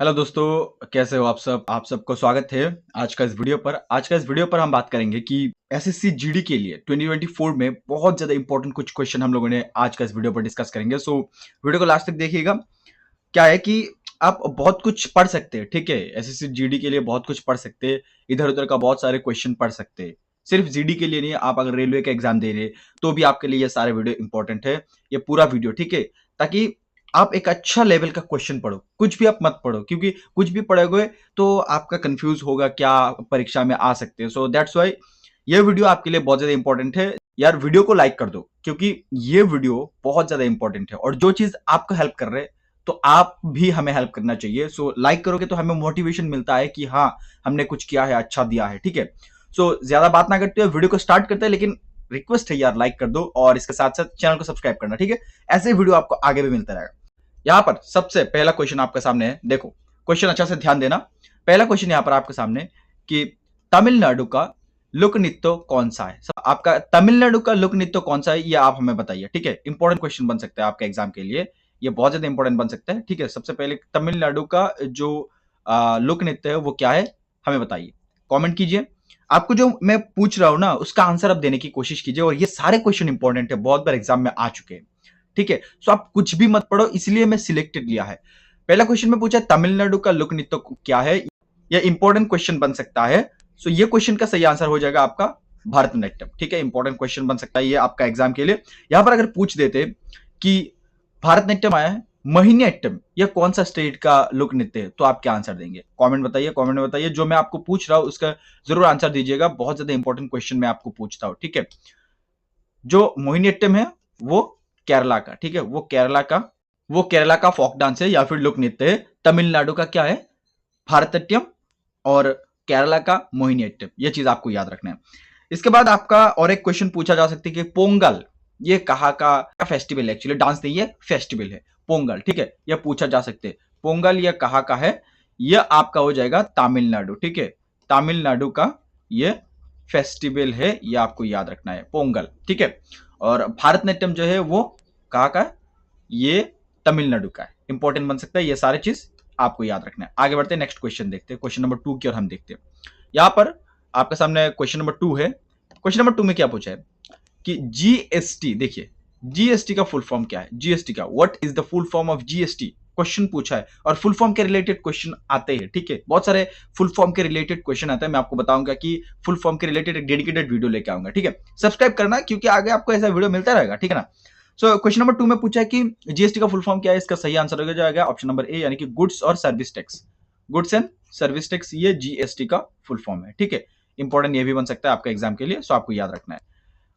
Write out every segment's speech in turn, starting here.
Hello दोस्तों, कैसे हो आप सब? आप सबको स्वागत है आज का इस वीडियो पर। आज का इस वीडियो पर हम बात करेंगे कि एसएससी जीडी के लिए 2024 में बहुत ज़्यादा इंपॉर्टेंट कुछ क्वेश्चन हम लोगों ने आज का इस वीडियो पर डिस्कस करेंगे। सो वीडियो को लास्ट तक देखिएगा। क्या है कि आप बहुत कुछ पढ़ सकते हैं, ठीक है? एसएससी जीडी के लिए बहुत कुछ पढ़ सकते हैं, इधर-उधर का बहुत सारे क्वेश्चन पढ़ सकते हैं। सिर्फ जीडी के लिए नहीं, आप अगर रेलवे का एग्जाम दे रहे हैं, तो भी आपके लिए ये सारे वीडियो इंपॉर्टेंट है। ये पूरा वीडियो, ठीक है? ताकि आप एक अच्छा लेवल का क्वेश्चन पढ़ो। कुछ भी आप मत पढ़ो, क्योंकि कुछ भी पढ़ोगे तो आपका कंफ्यूज होगा क्या परीक्षा में आ सकते हैं। सो दैट्स व्हाई ये वीडियो आपके लिए बहुत ज्यादा इंपॉर्टेंट है। यार वीडियो को लाइक कर दो, क्योंकि ये वीडियो बहुत ज्यादा इंपॉर्टेंट है और जो चीज आपको हेल्प कर रहे हैं तो आप भी हमें हेल्प करना चाहिए। सो लाइक करोगे तो हमें मोटिवेशन मिलता है कि हाँ, हमने कुछ किया है, अच्छा दिया है, ठीक है? सो ज्यादा बात ना करते हुए वीडियो को स्टार्ट करते हैं, लेकिन रिक्वेस्ट है यार, लाइक कर दो और इसके साथ साथ चैनल को सब्सक्राइब करना, ठीक है? ऐसे वीडियो आपको आगे भी मिलता रहेगा। यहां पर सबसे पहला क्वेश्चन आपके सामने है। देखो क्वेश्चन अच्छा से ध्यान देना। पहला क्वेश्चन यहां पर आपके सामने कि तमिलनाडु का लोक नृत्य कौन सा है? आपका तमिलनाडु का लोक नृत्य कौन सा है, ये आप हमें बताइए, ठीक है? इंपॉर्टेंट क्वेश्चन बन सकता है आपके एग्जाम के लिए। ये बहुत ज्यादा इंपॉर्टेंट बन सकता है, ठीक है? सबसे पहले तमिलनाडु का जो लोक नृत्य है वो क्या है, हमें बताइए, कमेंट कीजिए। आपको जो मैं पूछ रहा हूं ना, उसका आंसर आप देने की कोशिश कीजिए। और ये सारे क्वेश्चन इंपॉर्टेंट है, बहुत बार एग्जाम में आ चुके हैं, ठीक है? सो आप कुछ भी मत पढ़ो, इसलिए मैं सिलेक्टेड लिया है। पहला क्वेश्चन में पूछा तमिलनाडु का लोक नृत्य क्या है। यह इंपॉर्टेंट क्वेश्चन बन सकता है। सो ये क्वेश्चन का सही आंसर हो जाएगा आपका भारतनाट्यम, ठीक है? इंपॉर्टेंट क्वेश्चन बन सकता है ये आपका एग्जाम के लिए। यहां पर अगर पूछ देते कि भारतनाट्यम आया है, मोहिनीअट्टम यह कौन सा स्टेट का लोक नृत्य है, तो आप क्या आंसर देंगे? कमेंट बताइए, कमेंट में बताइए। जो मैं आपको पूछ रहा हूं उसका जरूर आंसर दीजिएगा। बहुत ज्यादा इंपॉर्टेंट क्वेश्चन मैं आपको पूछता हूं, ठीक है? जो मोहिनीअट्टम है वो केरला का, ठीक है? वो केरला का फोक डांस है या फिर लोक नृत्य है। तमिलनाडु का क्या है? भारतनाट्यम। और केरला का मोहिनीअट्टम। ये चीज आपको याद रखना है। इसके बाद आपका और एक क्वेश्चन पूछा जा सकता है कि पोंगल ये कहाँ का फेस्टिवल है? एक्चुअली डांस नहीं है, फेस्टिवल है पोंगल, ठीक है? यह पूछा जा सकते हैं पोंगल ये कहाँ का है। यह आपका हो जाएगा तमिलनाडु, ठीक है? तमिलनाडु का ये फेस्टिवल है, ये आपको याद रखना है, पोंगल, ठीक है? और भारतनाट्यम जो है वो कहाँ का है? ये तमिलनाडु का है। इंपॉर्टेंट बन सकता है, ये सारे चीज आपको याद रखना है। आगे बढ़ते हैं, नेक्स्ट क्वेश्चन देखते हैं, क्वेश्चन नंबर 2 की ओर हम देखते हैं। यहां पर आपके सामने क्वेश्चन नंबर 2 है। क्वेश्चन नंबर 2 में क्या पूछा है कि जीएसटी, देखिए जीएसटी का फुल फॉर्म क्या है? जीएसटी का what is the full form of GST question पूछा है। और फुल फॉर्म के रिलेटेड क्वेश्चन आते हैं, ठीक है? बहुत सारे फुल फॉर्म के रिलेटेड क्वेश्चन आते हैं। मैं आपको बताऊंगा कि फुल फॉर्म के रिलेटेड एक डेडिकेटेड वीडियो लेके आऊंगा, ठीक है? सब्सक्राइब करना, क्योंकि आगे आपको ऐसा वीडियो मिलता रहेगा, ठीक है ना? सो क्वेश्चन नंबर 2 में पूछा है कि जीएसटी का फुल फॉर्म क्या है। इसका सही आंसर हो जाएगा ऑप्शन नंबर ए, यानी कि गुड्स और service tax. Goods and service tax, ये जीएसटी का फुल फॉर्म है, ठीक है? इंपॉर्टेंट ये भी बन सकता है आपका एग्जाम के लिए, सो आपको याद रखना है।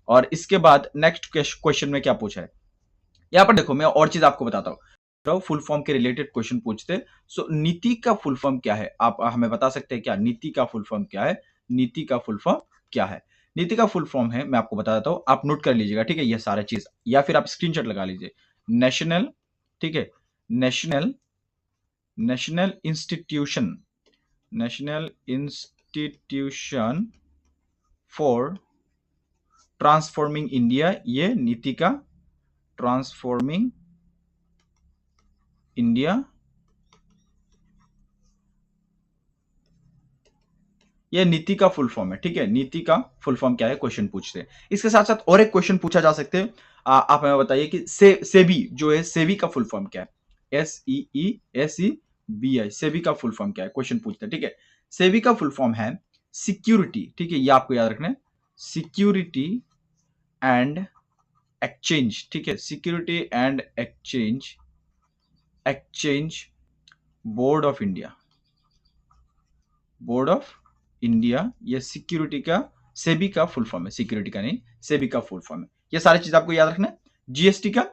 और इसके बाद नेक्स्ट क्वेश्चन में क्या पूछा है, यहां पर देखो मैं और चीज आपको बताता हूं। फुल फॉर्म के रिलेटेड क्वेश्चन पूछते। सो नीति का फुल फॉर्म क्या है, आप हमें बता सकते हैं क्या? नीति का फुल फॉर्म क्या है? नीति का फुल फॉर्म क्या है? नीति का फुल फॉर्म है, मैं आपको बता देता हूं, आप नोट कर लीजिएगा, ठीक है? ये सारा चीज, या फिर आप स्क्रीनशॉट लगा लीजिए। नेशनल, ठीक है? National national institution, national institution for transforming India, ये नीति का ट्रांसफॉर्मिंग इंडिया, ये नीति का फुल फॉर्म है, ठीक है? नीति का फुल फॉर्म क्या है क्वेश्चन पूछते हैं। इसके साथ साथ और एक क्वेश्चन पूछा जा सकते हैं। आप हमें बताइए कि सेबी जो है, सेबी का फुल फॉर्म क्या है? SEBI, सेबी का फुल फॉर्म क्या है क्वेश्चन पूछते हैं, ठीक है? सेबी का फुल फॉर्म है सिक्योरिटी, ठीक है? ये आपको याद रखना है, सिक्योरिटी एंड एक्सचेंज, ठीक है? Security and exchange board of India, board of India, ये सिक्योरिटी का, सेबी का फुल फॉर्म है, सिक्योरिटी का नहीं, सेबी का फुल फॉर्म है। ये सारी चीज आपको याद रखना है। जीएसटी का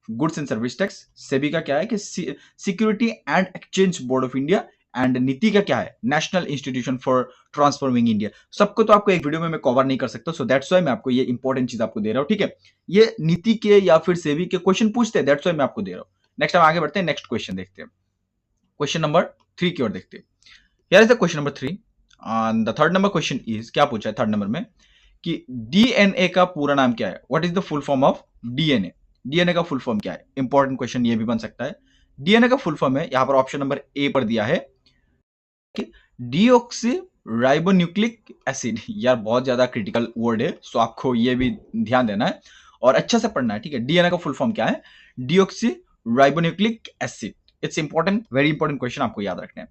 goods and service tax, SEBI का क्या है कि security and exchange board of India, and नीति का क्या है? National institution for transforming India. सबको तो आपको एक वीडियो में मैं कवर नहीं कर सकता, सो दैट्स व्हाई मैं आपको ये इंपॉर्टेंट चीज आपको दे रहा हूं, ठीक है? ये नीति के या फिर सेबी के क्वेश्चन पूछते हैं, दैट्स व्हाई मैं आपको दे रहा हूं। नेक्स्ट हम आगे बढ़ते हैं, नेक्स्ट क्वेश्चन देखते हैं, क्वेश्चन नंबर 3 की ओर देखते हैं। Here is the question number 3 and the third number question is, क्या पूछा है थर्ड नंबर में कि डीएनए का पूरा नाम क्या है? What is the full form of DNA? DNA का फुल फॉर्म क्या है? इंपॉर्टेंट क्वेश्चन ये भी बन सकता है। डीएनए का फुल फॉर्म है, यहां पर ऑप्शन नंबर ए पर दिया है डीऑक्सी राइबोन्यूक्लिक एसिड। यार बहुत ज्यादा क्रिटिकल वर्ड है, सो आपको ये भी ध्यान देना है और अच्छा से पढ़ना है, ठीक है। डीएनए का फुल फॉर्म क्या है? Deoxy ribonucleic acid. It's important, very important question, आपको याद रखना है।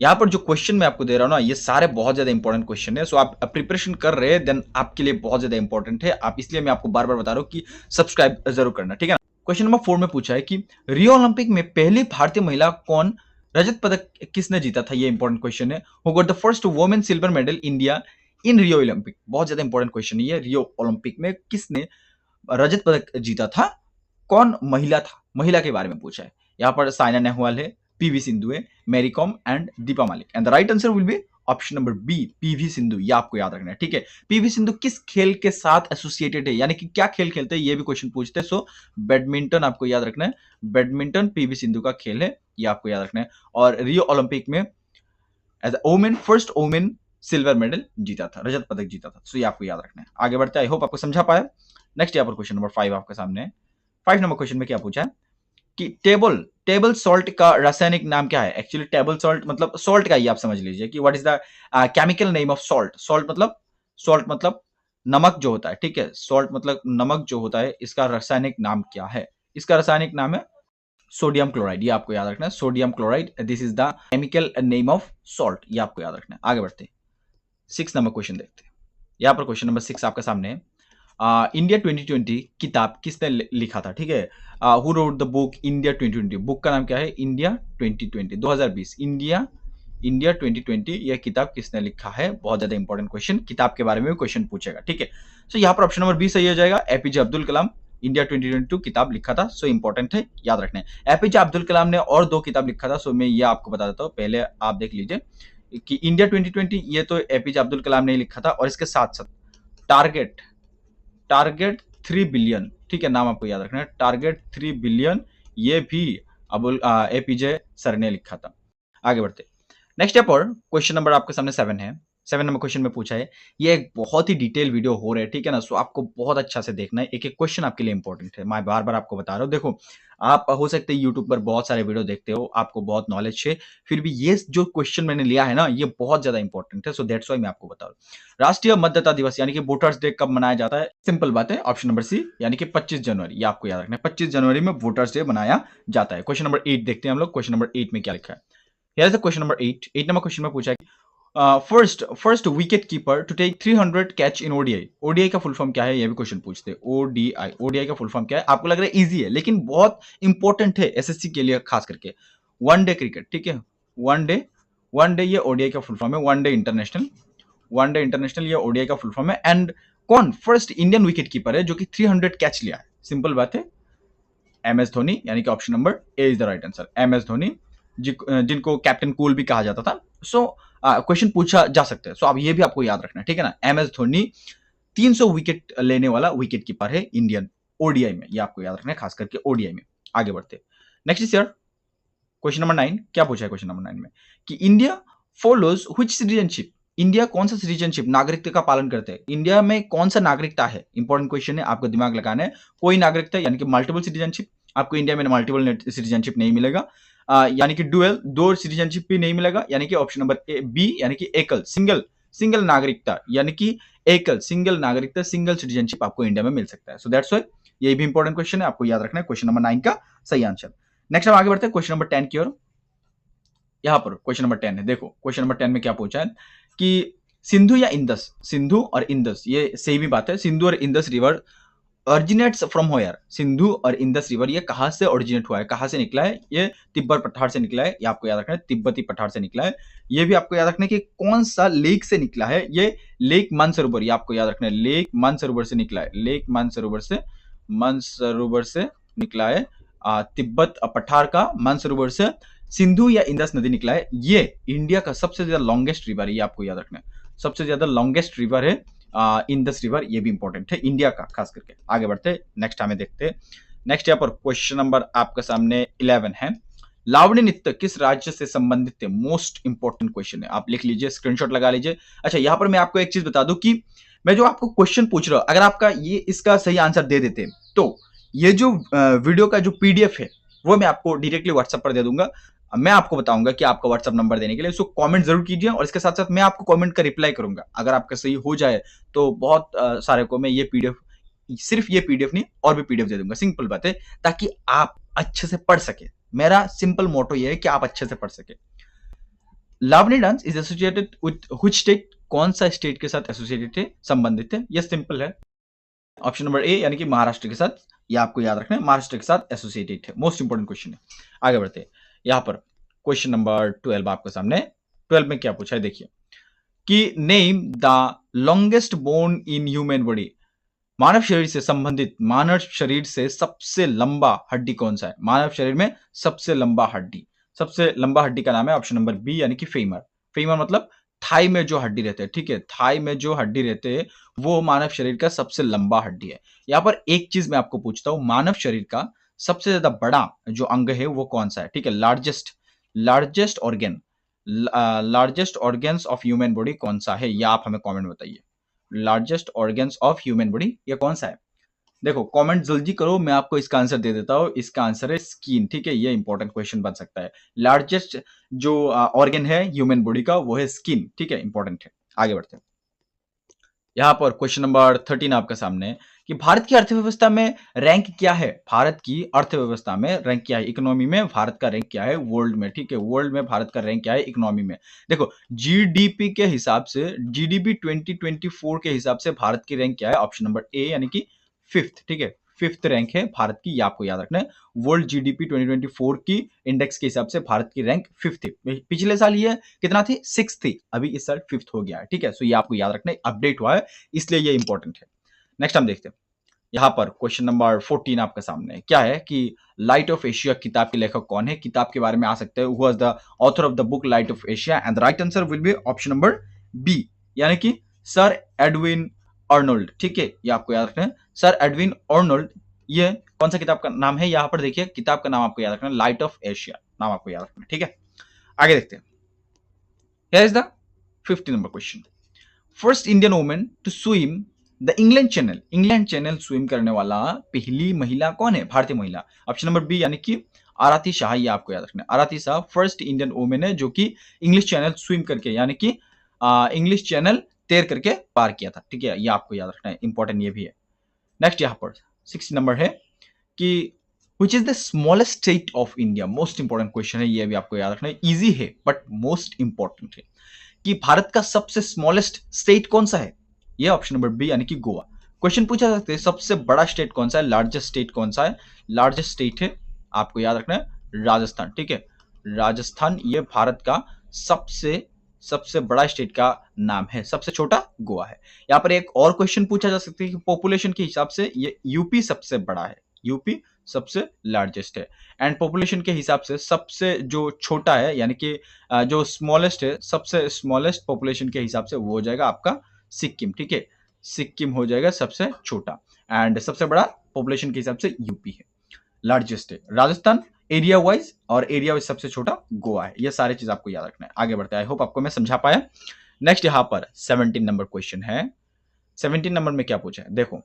यहाँ पर जो क्वेश्चन मैं आपको दे रहा हूँ ना, ये सारे बहुत ज्यादा इंपॉर्टेंट क्वेश्चन है, सो आप प्रिपरेशन कर रहे हैं देन आपके लिए बहुत ज्यादा इंपॉर्टेंट है। आप इसलिए मैं आपको बार बार बता रहा हूँ कि सब्सक्राइब जरूर करना, ठीक है ना। क्वेश्चन नंबर 4 में पूछा है कि रियो ओलंपिक में पहली भारतीय महिला कौन, रजत पदक किसने जीता था? ये इंपॉर्टेंट क्वेश्चन है। Who got the first women silver medal India in Rio Olympic? बहुत ज्यादा इंपॉर्टेंट क्वेश्चन है ये। रियो ओलंपिक में किसने रजत पदक जीता था? कौन महिला था? महिला के बारे में पूछा है। यहाँ पर साइना नेहवाल है, पीवी सिंधु है, Mary com and Deepa Malik. And the right answer will be option number B, PV Sindhu. ये आपको याद रखना है, ठीक है। पीवी सिंधु किस खेल के साथ एसोसिएटेड है, यानी कि क्या खेल खेलते हैं, ये भी क्वेश्चन पूछते हैं। सो बैडमिंटन आपको याद रखना है, बैडमिंटन पीवी सिंधु का खेल है, ये आपको याद रखना है। और रियो ओलंपिक में as women first women silver medal जीता था, रजत पदक जीता था। सो ये आपको याद रखना है। आगे बढ़ते हैं, आई होप आपको समझा पाया। नेक्स्ट यहाँ पर क्वेश्चन नंबर 5 आपके सामने है। 5 नंबर क्वेश्चन में क्या पूछा है कि टेबल सॉल्ट का रासायनिक नाम क्या है? एक्चुअली टेबल सॉल्ट मतलब सॉल्ट का ही आप समझ लीजिए कि what is the chemical name of salt. Salt मतलब नमक जो होता है, ठीक है। सॉल्ट मतलब नमक जो होता है, इसका रासायनिक नाम क्या है? इसका रासायनिक नाम है सोडियम क्लोराइड। ये आपको याद रखना है, sodium chloride, this is the chemical name of salt. ये आपको याद रखना है। आगे बढ़ते हैं, 6 नंबर क्वेश्चन देखते हैं। यहाँ पर क्वेश्चन नंबर 6 आपके सामने है। इंडिया 2020 किताब किसने लिखा था, ठीक है। Who wrote the book India 2020? Book का नाम क्या है? इंडिया 2020 2020। इंडिया 2020 यह किताब किसने लिखा है? बहुत ज्यादा इंपॉर्टेंट क्वेश्चन, किताब के बारे में भी क्वेश्चन पूछेगा, ठीक है। सो यहाँ पर ऑप्शन नंबर बी सही हो जाएगा। एपीजे अब्दुल कलाम इंडिया 2022 किताब लिखा था। सो इंपॉर्टेंट है, याद रखना है। एपीजे अब्दुल कलाम ने और 2 किताब लिखा था। सो मैं ये आपको बता देता हूँ, पहले आप देख लीजिए कि इंडिया 2020 ये तो एपीजे अब्दुल कलाम ने ही लिखा था, और इसके साथ साथ टारगेट 3 बिलियन, ठीक है, नाम आपको याद रखना है। टारगेट 3 बिलियन ये भी एपीजे सर ने लिखा था। आगे बढ़ते, नेक्स्ट यहाँ पर क्वेश्चन नंबर आपके सामने 7 है। 7 नंबर क्वेश्चन में पूछा है, ये एक बहुत ही डिटेल वीडियो हो रहा है, ठीक है ना। सो आपको बहुत अच्छा से देखना है, एक एक क्वेश्चन आपके लिए इंपॉर्टेंट है। मैं बार बार आपको बता रहा हूँ, देखो आप हो सकते हैं यूट्यूब पर बहुत सारे वीडियो देखते हो, आपको बहुत नॉलेज है, फिर भी ये जो क्वेश्चन मैंने लिया है ना, ये बहुत ज्यादा इंपॉर्टेंट है। सो दैट्स वाई मैं आपको बता रहा हूँ। राष्ट्रीय मतदाता दिवस यानी कि वोटर्स डे कब मनाया जाता है? सिंपल बात है, ऑप्शन नंबर सी यानी कि 25 जनवरी। ये आपको याद रखना है, 25 जनवरी में वोटर्स डे मनाया जाता है। क्वेश्चन नंबर 8 देखते हैं हम लोग। क्वेश्चन नंबर 8 में क्या लिखा है? Here is the question number 8. 8 number question में पूछा है first wicket keeper to take 300 catch in ODI. ODI का फुल फॉर्म क्या है? ये भी क्वेश्चन पूछते हैं। ओडीआई का फुल फॉर्म क्या है? आपको लग रहा है इजी है, लेकिन बहुत इंपॉर्टेंट है एसएससी के लिए, खास करके वनडे क्रिकेट, ठीक है। वन डे ये ओडीआई का फुल फॉर्म है। वन डे इंटरनेशनल ये ओडीआई का फुल फॉर्म है। एंड कौन फर्स्ट इंडियन विकेट कीपर है जो कि 300 कैच लिया है? सिंपल बात है, एमएस धोनी, यानी कि option number A is the right answer. MS Dhoni जिनको कैप्टन कूल भी कहा जाता था। सो क्वेश्चन पूछा जा सकता है, सो अब ये भी आपको याद रखना है, ठीक है ना। एमएस धोनी 300 विकेट लेने वाला विकेट कीपर है इंडियन ओडीआई में, ये आपको याद रखना है, खास करके ओडीआई में। आगे बढ़ते, नेक्स्ट इज क्वेश्चन नंबर 9। क्या पूछा है क्वेश्चन नंबर 9 में कि India follows which citizenship? India कौन सा सिटीजनशिप, नागरिकता का पालन करते हैं? इंडिया में कौन सा नागरिकता है? इंपॉर्टेंट क्वेश्चन है, आपको दिमाग लगाना है। कोई नागरिकता यानी कि मल्टीपल सिटीजनशिप, आपको इंडिया में मल्टीपल सिटीजनशिप नहीं मिलेगा। यानी कि डुअल, 2 सिटीजनशिप भी नहीं मिलेगा। यानी कि ऑप्शन नंबर बी यानी कि एकल, सिंगल नागरिकता, यानी कि एकल सिंगल नागरिकता, सिंगल सिटीजनशिप आपको इंडिया में मिल सकता है। सो दैट्स व्हाई ये भी इंपॉर्टेंट क्वेश्चन है, आपको याद रखना है। क्वेश्चन नंबर 9 का सही आंसर। नेक्स्ट हम आगे बढ़ते हैं क्वेश्चन नंबर 10 की ओर। यहां पर क्वेश्चन नंबर 10 है, देखो क्वेश्चन नंबर 10 में क्या पूछा है कि सिंधु या इंदस, सिंधु और इंदस ये सेम ही बात है। सिंधु और Indus river originates from होयर? Sindhu और इंदस रिवर ये कहां से ओरिजिनेट हुआ है, कहां से निकला है? ये तिब्बत पठार से निकला है, ये आपको याद रखना है, तिब्बती पठार से निकला है। ये भी आपको याद रखना है कि कौन सा लेक से निकला है? ये लेक मानसरोवर, ये आपको याद रखना है, लेक मानसरोवर से निकला है। लेक मानसरोवर से निकला है, तिब्बत पठार का मानसरोवर से सिंधु या इंदस नदी निकला है। ये इंडिया का सबसे ज्यादा लॉन्गेस्ट रिवर है, ये आपको याद रखना है, सबसे ज्यादा लॉन्गेस्ट रिवर है इंदस रिवर। ये भी इंपॉर्टेंट है इंडिया का, खास करके। आगे बढ़ते, नेक्स्ट हमें देखते हैं। नेक्स्ट यहाँ पर क्वेश्चन नंबर आपके सामने 11 है। लावणी नृत्य किस राज्य से संबंधित है? मोस्ट इंपॉर्टेंट क्वेश्चन है, आप लिख लीजिए, स्क्रीनशॉट लगा लीजिए। अच्छा, यहाँ पर मैं आपको एक चीज बता दूं कि मैं जो आपको क्वेश्चन पूछ रहा हूं, अगर आपका ये इसका सही आंसर दे देते तो ये जो वीडियो का जो पीडीएफ है, वो मैं आपको डायरेक्टली व्हाट्सएप पर दे दूंगा। मैं आपको बताऊंगा कि आपका व्हाट्सएप नंबर देने के लिए, सो कमेंट जरूर कीजिए और इसके साथ साथ मैं आपको कमेंट का रिप्लाई करूंगा। अगर आपका सही हो जाए तो बहुत सारे को मैं ये पीडीएफ, सिर्फ ये पीडीएफ नहीं और भी पीडीएफ दे दूंगा, सिंपल बात है, ताकि आप अच्छे से पढ़ सके। मेरा सिंपल मोटो ये है कि आप अच्छे से पढ़ सके। Lavani dance is associated with which state? कौन सा स्टेट के साथ एसोसिएटेड है, संबंधित है? ये सिंपल है, ऑप्शन नंबर ए यानी कि महाराष्ट्र के साथ। ये आपको याद रखना है, महाराष्ट्र के साथ एसोसिएटेड है। मोस्ट इंपोर्टेंट क्वेश्चन है। आगे बढ़ते हैं, यहां पर क्वेश्चन नंबर 12 आपके सामने। 12 में क्या पूछा है देखिए, कि name the longest bone in human body. मानव शरीर से संबंधित, मानव शरीर से सबसे लंबा हड्डी कौन सा है? मानव शरीर में सबसे लंबा हड्डी, सबसे लंबा हड्डी का नाम है ऑप्शन नंबर बी यानी कि फेमर। फेमर मतलब थाई में जो हड्डी रहते हैं, ठीक है, थाई में जो हड्डी रहते हैं वो मानव शरीर का सबसे लंबा हड्डी है। यहां पर एक चीज मैं आपको पूछता हूं, मानव शरीर का सबसे ज्यादा बड़ा जो अंग है वो कौन सा है? ठीक है, largest organ, largest organs of human body कौन सा है? या आप हमें कमेंट बताइए, largest organs of human body ये कौन सा है? देखो कमेंट जल्दी करो, मैं आपको इसका आंसर दे देता हूं। इसका आंसर है स्किन, ठीक है, ये इंपॉर्टेंट क्वेश्चन बन सकता है। लार्जेस्ट जो ऑर्गन है ह्यूमन बॉडी का वो है स्किन, ठीक है, इंपॉर्टेंट है। आगे बढ़ते हैं, यहां पर क्वेश्चन नंबर 13 आपके सामने है कि भारत की अर्थव्यवस्था में रैंक क्या है? भारत की अर्थव्यवस्था में रैंक क्या है? इकोनॉमी में भारत का रैंक क्या है वर्ल्ड में? ठीक है, वर्ल्ड में भारत का रैंक क्या है इकोनॉमी में? देखो जीडीपी के हिसाब से, जीडीपी 2024 के हिसाब से भारत की रैंक क्या है? ऑप्शन नंबर ए यानी कि फिफ्थ, ठीक है, फिफ्थ रैंक है भारत की, ये आपको याद रखना है। वर्ल्ड जीडीपी 2024 की इंडेक्स के हिसाब से भारत की रैंक फिफ्थ थी। पिछले साल ये कितना थी? सिक्स थी, अभी इस साल फिफ्थ हो गया है, ठीक है। सो ये आपको याद रखना है, अपडेट हुआ है इसलिए ये इंपॉर्टेंट है। नेक्स्ट हम देखते हैं, यहाँ पर क्वेश्चन नंबर 14 आपके सामने क्या है कि लाइट ऑफ एशिया किताब के लेखक कौन है? किताब के बारे में आ सकते हैं, who was the author of the book light of Asia, and the right answer will be option number B यानी कि सर एडविन अर्नोल्ड, ठीक है, ये आपको याद रखना है, सर एडविन अर्नोल्ड। ये कौन सा किताब का नाम है? यहाँ पर देखिए किताब का नाम आपको याद रखना है, लाइट ऑफ एशिया नाम आपको याद रखना है, ठीक है। आगे देखते हैं, here is the 50 number question. First Indian women to swim the England channel, England channel swim करने वाला पहली महिला कौन है? भारतीय महिला। ऑप्शन नंबर बी यानी कि आरती शाह, ये आपको याद रखना है, आरती शाह फर्स्ट इंडियन वुमेन है जो कि इंग्लिश चैनल स्विम करके यानी कि इंग्लिश चैनल तैर करके पार किया था, ठीक है, ये आपको याद रखना है, इंपॉर्टेंट ये भी है। नेक्स्ट यहाँ पर 60 नंबर है कि which is the smallest state of India. Most important question है, ये भी आपको याद रखना है, इजी है बट मोस्ट इंपॉर्टेंट है कि भारत का सबसे स्मॉलेस्ट स्टेट कौन सा है? ये ऑप्शन नंबर बी यानी कि गोवा। क्वेश्चन पूछा सकते हैं सबसे बड़ा स्टेट कौन सा है, लार्जेस्ट स्टेट कौन सा है? लार्जेस्ट स्टेट है, आपको याद रखना है राजस्थान, ठीक है, राजस्थान ये भारत का सबसे बड़ा स्टेट का नाम है, सबसे छोटा गोवा है। यहाँ पर एक और क्वेश्चन पूछा जा सकता है कि पॉपुलेशन के हिसाब से ये यूपी सबसे बड़ा है, यूपी सबसे लार्जेस्ट है, एंड पॉपुलेशन के हिसाब से सबसे जो छोटा है यानी कि जो स्मॉलेस्ट है, सबसे स्मॉलेस्ट पॉपुलेशन के हिसाब से वो हो जाएगा आपका सिक्किम, ठीक है, सिक्किम हो जाएगा सबसे छोटा, एंड सबसे बड़ा पॉपुलेशन के हिसाब से यूपी है, लार्जेस्ट है राजस्थान एरिया वाइज, और एरिया वाइज सबसे छोटा गोवा है। ये सारी चीज आपको याद रखना है। आगे बढ़ते हैं, आई होप आपको मैं समझा पाया। नेक्स्ट यहाँ पर 17 नंबर क्वेश्चन है। 17 नंबर में क्या पूछा है देखो,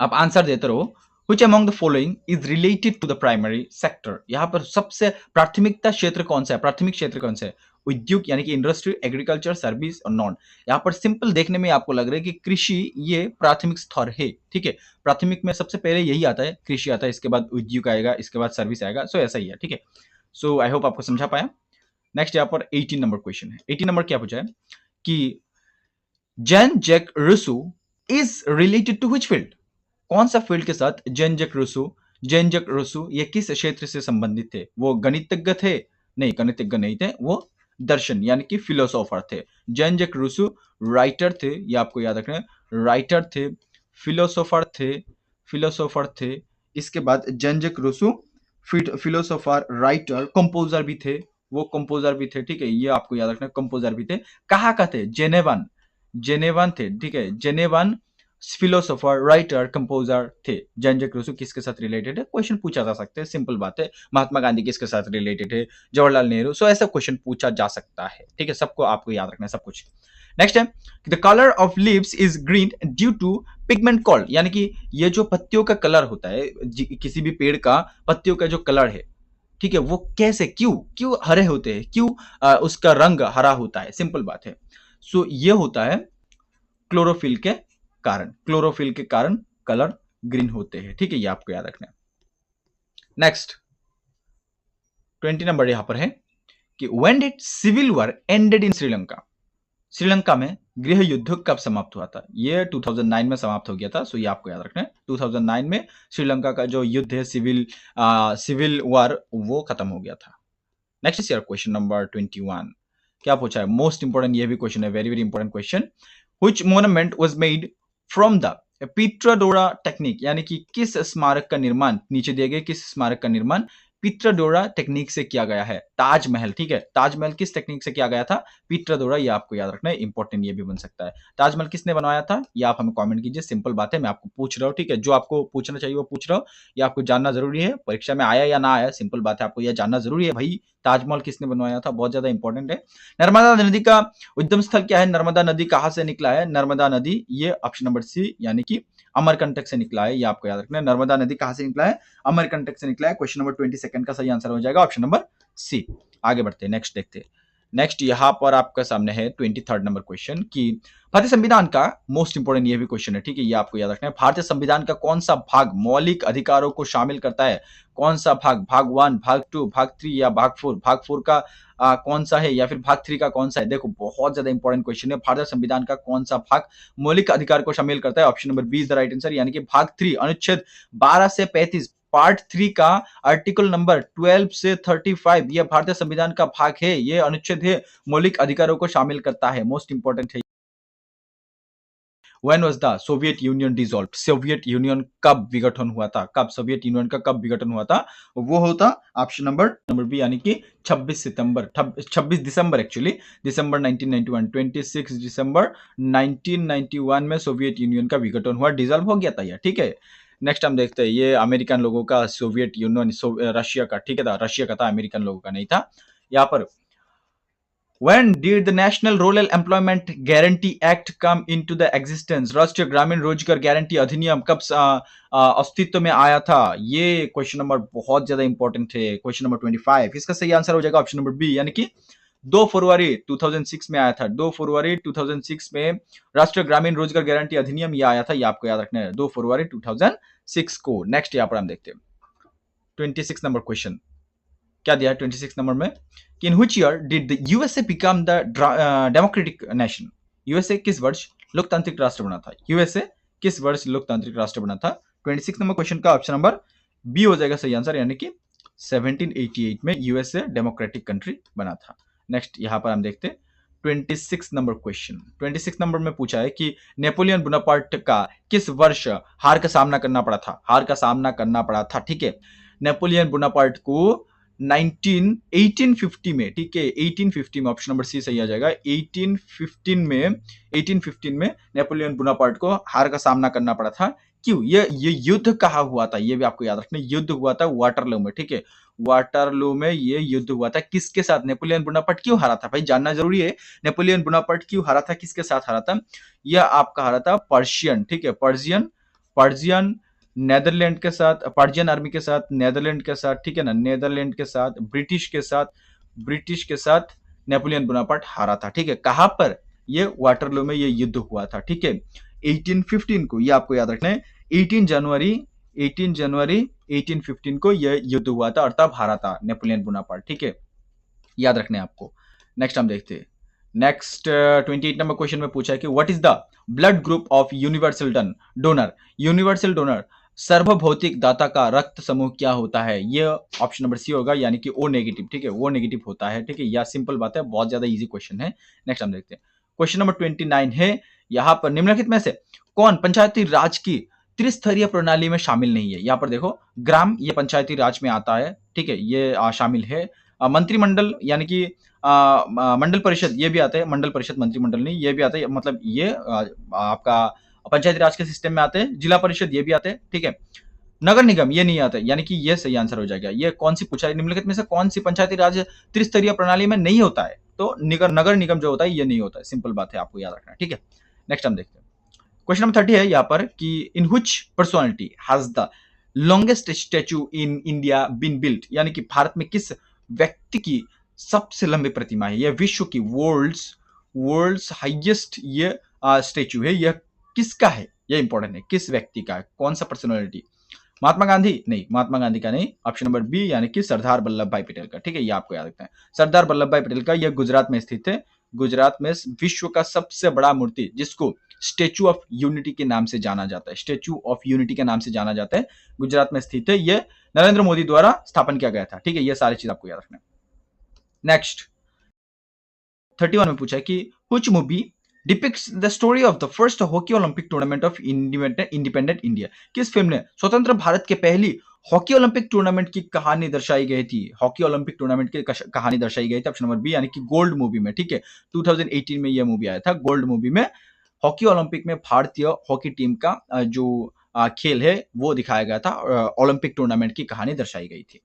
आप आंसर देते रहो। Which among the following is related to the primary sector? यहाँ पर सबसे प्राथमिकता क्षेत्र कौन सा है? प्राथमिक क्षेत्र कौन सा है? उद्योग यानी कि इंडस्ट्री, एग्रीकल्चर, सर्विस और नॉन। यहाँ पर सिंपल देखने में आपको लग रहा है कि कृषि ये प्राथमिक स्तर है, ठीक है, प्राथमिक में सबसे पहले यही आता है, कृषि आता है, इसके बाद उद्योग आएगा, इसके बाद सर्विस आएगा, सो ऐसा ही है, ठीक है। सो आई होप आपको समझा पाया। नेक्स्ट यहाँ पर 18 नंबर क्वेश्चन है। 18 नंबर क्या पूछा है कि Jean Jacques Rousseau is related to which field? कौन सा फील्ड के साथ जैन जैक रूसो ये किस क्षेत्र से संबंधित थे? वो गणितज्ञ थे? नहीं, गणितज्ञ नहीं थे, वो दर्शन यानी कि फिलोसोफर थे। जैन जैक रूसो राइटर थे, ये आपको याद रखना है, राइटर थे, फिलोसोफर थे। इसके बाद Jean Jacques Rousseau philosopher, writer, composer भी थे, वो कंपोजर भी थे, ठीक है, ये आपको याद रखना है, कंपोजर भी थे। कहाँ का थे? जेनेवन थे, ठीक है, जेनेवन फिलोसोफर, राइटर, कंपोजर थे। जैन जैक रूसो किसके साथ रिलेटेड है? क्वेश्चन पूछा जा सकता है, सिंपल बात है। महात्मा गांधी किसके साथ रिलेटेड है? जवाहरलाल नेहरू। सो ऐसा क्वेश्चन पूछा जा सकता है, ठीक है, सबको आपको याद रखना है सब कुछ। नेक्स्ट है the colour of leaves is green due to pigment called, यानी कि ये जो पत्तियों का कलर होता है, किसी भी पेड़ का पत्तियों का जो कलर है, ठीक है, वो कैसे, क्यों क्यों हरे होते हैं, क्यों उसका रंग हरा होता है, सिंपल बात है। सो ये होता है क्लोरोफिल के कारण, क्लोरोफिल के कारण कलर ग्रीन होते हैं, ठीक है, ये आपको याद रखना है। नेक्स्ट 20 नंबर यहां पर है कि when did civil war ended in Sri Lanka, Sri Lanka में गृह युद्ध कब समाप्त हुआ था? ये 2009 में समाप्त हो गया था, सो ये आपको याद रखना है। 2009 में श्रीलंका का जो युद्ध है, सिविल वॉर, वो खत्म हो गया था। Next is your question number 21। क्या पूछा है? मोस्ट इंपोर्टेंट ये भी क्वेश्चन है, very very important question. Which monument was made from the pietra dura technique, यानी कि किस स्मारक का निर्माण, नीचे दिए गए किस स्मारक का निर्माण पिट्राडोरा टेक्निक से किया गया है? ताजमहल, ठीक है, ताजमहल किस टेक्निक से किया गया था? पिट्राडोरा, ये आपको याद रखना है, इंपॉर्टेंट ये भी बन सकता है। ताजमहल किसने बनवाया था? ये आप हमें कमेंट कीजिए, सिंपल बात है, मैं आपको पूछ रहा हूँ, ठीक है, जो आपको पूछना चाहिए वो पूछ रहा हूँ, ये आपको जानना जरूरी है, परीक्षा में आया या ना आया, सिंपल बात है, आपको यह जानना जरूरी है भाई, ताजमहल किसने बनवाया था, बहुत ज्यादा इंपॉर्टेंट है। नर्मदा नदी का उद्गम स्थल क्या है? नर्मदा नदी कहां से निकला है? नर्मदा नदी, ये ऑप्शन नंबर सी, यानी कि अमरकंटक से निकला है, ये आपको याद रखना है। नर्मदा नदी कहां से निकला है? अमरकंटक से निकला है। क्वेश्चन नंबर 22 का सही आंसर हो जाएगा ऑप्शन नंबर सी। आगे बढ़ते हैं, नेक्स्ट देखते हैं। नेक्स्ट यहां पर आपका सामने है 23 नंबर क्वेश्चन कि भारतीय संविधान का, मोस्ट इंपोर्टेंट ये भी क्वेश्चन है, ठीक है, ये आपको याद रखना है। भारतीय संविधान का कौन सा भाग मौलिक अधिकारों को शामिल करता है? कौन सा भाग? भाग 1, भाग 2, भाग 3 या भाग 4? भाग 4 का कौन सा है, या फिर भाग 3 का कौन सा है? देखो, बहुत ज्यादा इंपॉर्टेंट क्वेश्चन है। भारतीय संविधान का कौन सा भाग मौलिक अधिकार को शामिल करता है? Option number B is the right answer, यानी कि भाग 3, अनुच्छेद 12 से 35, पार्ट 3 का आर्टिकल नंबर 12 से 35, यह भारतीय संविधान का भाग है, ये अनुच्छेद है, मौलिक अधिकारों को शामिल करता है, मोस्ट इंपॉर्टेंट है। When was the Soviet Union dissolved? Soviet union कब विघटन हुआ था? कब सोवियत यूनियन का कब विघटन हुआ था? वो होता ऑप्शन नंबर बी, यानी कि 26 दिसंबर, एक्चुअली दिसंबर 1991, 26 दिसंबर 1991 में सोवियत यूनियन का विघटन हुआ, डिसॉल्व हो गया था यह, ठीक है। नेक्स्ट हम देखते हैं, ये अमेरिकन लोगों का, सोवियत यूनियन रशिया का, ठीक है था, रशिया का था, अमेरिकन लोगों का नहीं था। यहाँ पर When did the National Rural Employment Guarantee Act come into the existence? राष्ट्रीय ग्रामीण रोजगार गारंटी अधिनियम कब अस्तित्व में आया था? ये क्वेश्चन नंबर बहुत ज्यादा इंपॉर्टेंट है, क्वेश्चन नंबर 25। इसका सही आंसर हो जाएगा ऑप्शन नंबर बी, यानी कि 2 फरवरी 2006 में आया था। 2 फरवरी 2006 में राष्ट्रीय ग्रामीण रोजगार गारंटी अधिनियम ये आया था, ये आपको याद रखना है, 2 फरवरी 2006 को। नेक्स्ट यहाँ पर हम देखते हैं 26 नंबर क्वेश्चन, क्या दिया है 26 नंबर में कि in which year did the USA become the democratic nation? USA किस वर्ष लोकतांत्रिक राष्ट्र बना था? यूएसए किस वर्ष लोकतांत्रिक राष्ट्र बना था? 26 नंबर क्वेश्चन का ऑप्शन नंबर बी हो जाएगा सही आंसर, यानी कि 1788 में यूएसए डेमोक्रेटिक कंट्री बना था। नेक्स्ट यहां पर हम देखते हैं 26 नंबर क्वेश्चन। 26 नंबर में पूछा है कि नेपोलियन बोनापार्ट का किस वर्ष हार का सामना करना पड़ा था? हार का सामना करना पड़ा था, ठीक है। नेपोलियन बोनापार्ट को 1850 में, ठीक है, 1850 में, ऑप्शन नंबर सी सही आ जाएगा। 1815 में नेपोलियन बोनापार्ट को हार का सामना करना पड़ा था। क्यों? ये युद्ध कहाँ हुआ था? ये भी आपको याद रखना, युद्ध हुआ था वाटरलू में, ठीक है, वाटरलू में ये युद्ध हुआ था। किसके साथ? नेपोलियन बोनापार्ट क्यों हारा था भाई, जानना जरूरी है। नेपोलियन बोनापार्ट क्यों हारा था, किसके साथ हारा था? यह आपका हारा था पर्शियन, ठीक है, पर्शियन नेदरलैंड के साथ, पर्शियन आर्मी के साथ, नेदरलैंड के साथ, ठीक है ना, नेदरलैंड के साथ, ब्रिटिश के साथ नेपोलियन बोनापार्ट हारा था, ठीक है। कहां पर? ये वाटरलू में ये युद्ध हुआ था, ठीक है, 1815 को, ये आपको याद रखना है। 18 जनवरी 1815 को यह युद्ध हुआ था और तब हारा था नेपोलियन बोनापार्ट, ठीक है, याद रखना है आपको। नेक्स्ट हम देखते हैं, नेक्स्ट 28 नंबर क्वेश्चन में पूछा है कि what is the blood group of universal donor? Universal donor, सर्वभौतिक दाता का रक्त समूह क्या होता है? ये ऑप्शन नंबर सी होगा, यानी कि ओ नेगेटिव, ठीक है, वो नेगेटिव होता है, ठीक है, यह सिंपल बात है, बहुत ज्यादा इजी क्वेश्चन है। नेक्स्ट हम देखते हैं, क्वेश्चन नंबर 29 है, यहां पर निम्नलिखित में से कौन पंचायती राज की त्रिस्तरीय प्रणाली में शामिल नहीं है? यहां पर देखो, ग्राम ये पंचायती राज में आता है, ठीक है, ये शामिल है। मंत्रिमंडल, यानी कि मंडल परिषद, ये भी आता है, मंडल परिषद, मंत्रिमंडल नहीं, ये भी आता है, मतलब ये आपका पंचायती राज के सिस्टम में आते हैं। जिला परिषद ये भी आते हैं, ठीक है। नगर निगम ये नहीं आता, यानी कि ये सही आंसर हो जाएगा। ये कौन सी पूछा है, निम्नलिखित में से कौन सी पंचायती राज त्रिस्तरीय प्रणाली में नहीं होता है? तो नगर निगम जो होता है ये नहीं होता है, सिंपल बात है, आपको याद रखना है, ठीक है। नेक्स्ट हम देखते हैं, क्वेश्चन नंबर 30 है यहाँ पर कि in which personality has the longest statue in India been built, यानी कि भारत में किस व्यक्ति की सबसे लंबी प्रतिमा है, यह विश्व की वर्ल्ड्स हाईएस्ट ये स्टैचू है, यह किसका है, यह इंपॉर्टेंट है, किस व्यक्ति का है, कौन सा पर्सनालिटी, महात्मा गांधी नहीं, महात्मा गांधी का नहीं, ऑप्शन नंबर बी यानी कि सरदार वल्लभ भाई पटेल का, ठीक है, ये आपको याद रखना है, सरदार वल्लभ भाई पटेल का, यह गुजरात में स्थित है, गुजरात में विश्व का सबसे बड़ा मूर्ति जिसको स्टेचू ऑफ यूनिटी के नाम से जाना जाता है, स्टेचू ऑफ यूनिटी के नाम से जाना जाता है, गुजरात में स्थित है, यह नरेंद्र मोदी द्वारा स्थापन किया गया था, ठीक है, ये सारी चीज आपको याद रखना है। नेक्स्ट 31 में पूछा है कि which movie depicts the story of the first hockey Olympic tournament of independent India, किस फिल्म ने स्वतंत्र भारत के पहली हॉकी ओलंपिक टूर्नामेंट की कहानी दर्शाई गई थी, हॉकी ओलंपिक टूर्नामेंट की कहानी दर्शाई गई थी, ऑप्शन नंबर बी यानी कि गोल्ड मूवी में, ठीक है, 2018 में यह मूवी आया था, गोल्ड मूवी में हॉकी ओलंपिक में भारतीय हॉकी टीम का जो खेल है वो दिखाया गया था, ओलंपिक टूर्नामेंट की कहानी दर्शाई गई थी।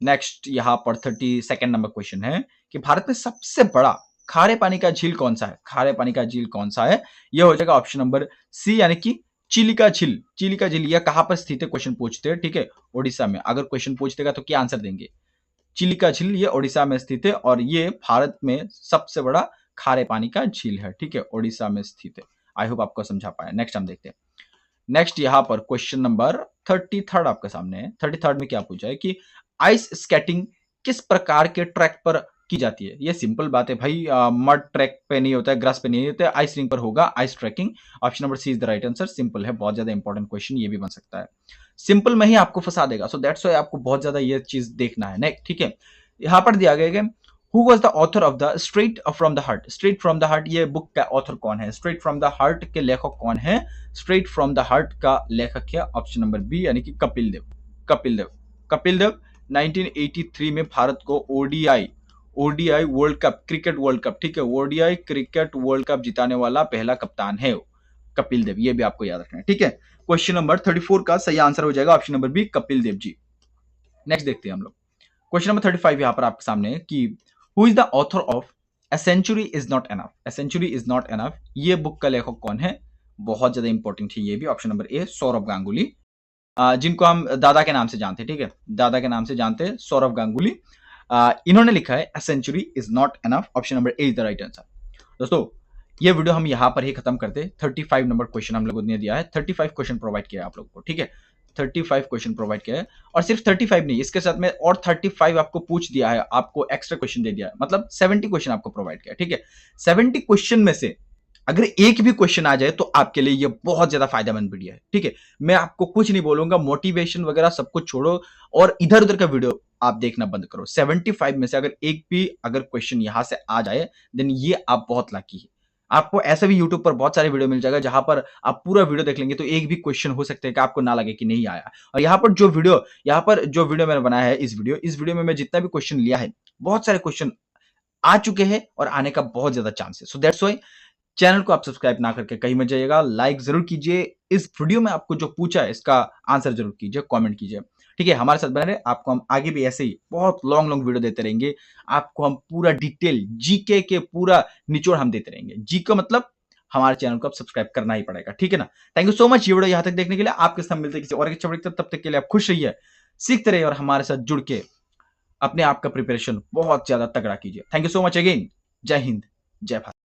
नेक्स्ट यहाँ पर 32 नंबर क्वेश्चन है कि भारत में सबसे बड़ा खारे पानी का झील कौन सा है, खारे पानी का झील कौन सा है, यह हो जाएगा ऑप्शन नंबर सी यानी कि चिलिका झील, चिलिका झील यह कहां पर स्थित है, क्वेश्चन पूछते हैं, ठीक है, ओडिशा में, अगर क्वेश्चन पूछ देगा तो क्या आंसर देंगे, चिलिका झील ये ओडिशा में स्थित है और ये भारत में सबसे बड़ा खारे पानी का झील है, ठीक है, ओडिशा में स्थित है। आई होप आपको समझा पाया। नेक्स्ट हम देखते हैं, नेक्स्ट यहाँ पर क्वेश्चन नंबर 33 आपके सामने है, 33 में क्या पूछा है कि आइस स्केटिंग किस प्रकार के ट्रैक पर की जाती है, ये सिंपल बात है भाई, मड ट्रैक पे नहीं होता है, ग्रास पे नहीं होता है, आइस रिंग पर होगा ice tracking, option number C is the right answer, simple है, बहुत ज्यादा इंपॉर्टेंट क्वेश्चन ये भी बन सकता है, सिंपल में ही आपको फंसा देगा, सो दैट्स व्हाई आपको बहुत ज्यादा ये चीज देखना है। नेक्स्ट, ठीक है, यहाँ पर दिया गया है who was the author of the straight from the heart, straight from the heart ये बुक का ऑथर कौन है, स्ट्रेट फ्रॉम द हार्ट के लेखक कौन है, स्ट्रेट फ्रॉम द हार्ट का लेखक है ऑप्शन नंबर बी यानी कि कपिल देव, कपिल देव, कपिल देव 1983 में भारत को ODI world cup, cricket world cup, ठीक है, ओडीआई क्रिकेट वर्ल्ड कप जिताने वाला पहला कप्तान है कपिल देव, ये भी आपको याद रखना है, ठीक है। क्वेश्चन नंबर 34 का सही आंसर हो जाएगा option number B Kapil Dev ji. Next देखते हैं हम लोग, क्वेश्चन नंबर 35 यहां पर आपके सामने कि who is the author of a century is not enough, a century is not enough, ये बुक का लेखक कौन है, बहुत ज्यादा इंपॉर्टेंट है ये भी, ऑप्शन नंबर ए सौरभ गांगुली, जिनको हम दादा के नाम से जानते हैं, ठीक है, दादा के नाम से जानते हैं सौरभ गांगुली, इन्होंने लिखा है a century is not enough, option number A is the right answer. दोस्तों ये वीडियो हम यहां पर ही खत्म करते, 35 नंबर क्वेश्चन हम लोगों ने दिया है, 35 क्वेश्चन प्रोवाइड किया है आप लोगों को, ठीक है, 35 क्वेश्चन प्रोवाइड किया है, और सिर्फ 35 नहीं, इसके साथ में और 35 आपको पूछ दिया है, आपको एक्स्ट्रा क्वेश्चन दे दिया है, मतलब 70 क्वेश्चन आपको प्रोवाइड किया है, ठीक है, 70 क्वेश्चन में से अगर एक भी क्वेश्चन आ जाए तो आपके लिए ये बहुत ज्यादा फायदेमंद वीडियो है, ठीक है, मैं आपको कुछ नहीं बोलूंगा, मोटिवेशन वगैरह सब कुछ छोड़ो और इधर उधर का वीडियो आप देखना बंद करो, 75 में से अगर एक भी अगर क्वेश्चन यहां से आ जाए देन ये आप बहुत लकी है, आपको ऐसे भी YouTube पर बहुत सारे वीडियो मिल जाएगा जहां पर आप पूरा वीडियो देख लेंगे तो एक भी क्वेश्चन हो सकता है कि आपको ना लगे कि नहीं आया, और यहाँ पर जो वीडियो मैंने बनाया है, इस वीडियो में मैं जितना भी क्वेश्चन लिया है, बहुत सारे क्वेश्चन आ चुके हैं और आने का बहुत ज्यादा चांस है, सो दैट्स व्हाई चैनल को आप सब्सक्राइब ना करके कहीं मत जाइएगा, लाइक जरूर कीजिए, इस वीडियो में आपको जो पूछा है इसका आंसर जरूर कीजिए, कमेंट कीजिए, ठीक है, हमारे साथ बने रहे, आपको हम आगे भी ऐसे ही बहुत लॉन्ग वीडियो देते रहेंगे, आपको हम पूरा डिटेल जीके के पूरा निचोड़ हम देते रहेंगे, जीके मतलब हमारे चैनल को आप सब्सक्राइब करना ही पड़ेगा, ठीक है ना। थैंक यू सो मच ये वीडियो यहां तक देखने के लिए, आपके साथ मिलते किसी और अच्छा वीडियो, तब तक के लिए आप खुश रहिए, सीखते रहिए और हमारे साथ जुड़ के अपने आप का प्रिपरेशन बहुत ज्यादा तगड़ा कीजिए। Thank you so much again, जय हिंद, जय भारत।